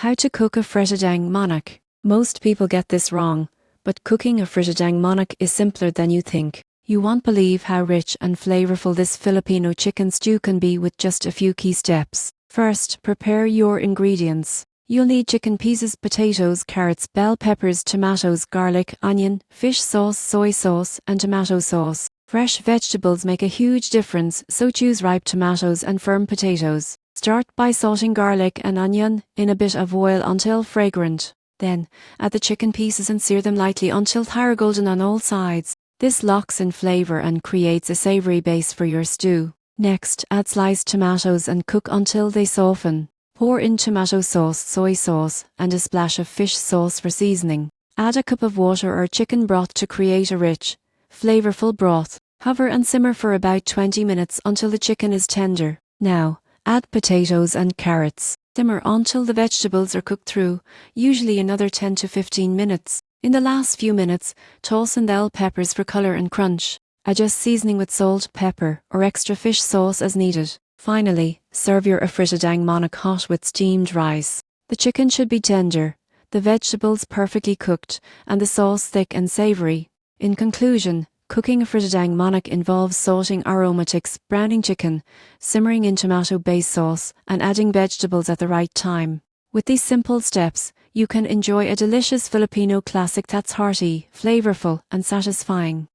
How to cook a frittadang manok. Most people get this wrong, but cooking a frittadang manok is simpler than you think. You won't believe how rich and flavorful this Filipino chicken stew can be with just a few key steps. First, prepare your ingredients. You'll need chicken pieces, potatoes, carrots, bell peppers, tomatoes, garlic, onion, fish sauce, soy sauce, and tomato sauce. Fresh vegetables make a huge difference, so choose ripe tomatoes and firm potatoes. Start by sauteing garlic and onion in a bit of oil until fragrant. Then, add the chicken pieces and sear them lightly until they're golden on all sides. This locks in flavor and creates a savory base for your stew. Next, add sliced tomatoes and cook until they soften. Pour in tomato sauce, soy sauce, and a splash of fish sauce for seasoning. Add a cup of water or chicken broth to create a rich, flavorful broth. Cover and simmer for about 20 minutes until the chicken is tender. Now, add potatoes and carrots. Simmer until the vegetables are cooked through, usually another 10 to 15 minutes. In the last few minutes, toss in bell peppers for color and crunch. Adjust seasoning with salt, pepper, or extra fish sauce as needed. Finally, serve your frittadang manok hot with steamed rice. The chicken should be tender, the vegetables perfectly cooked, and the sauce thick and savory. In conclusion, cooking a frittadang manok involves sauteing aromatics, browning chicken, simmering in tomato-based sauce, and adding vegetables at the right time. With these simple steps, you can enjoy a delicious Filipino classic that's hearty, flavorful, and satisfying.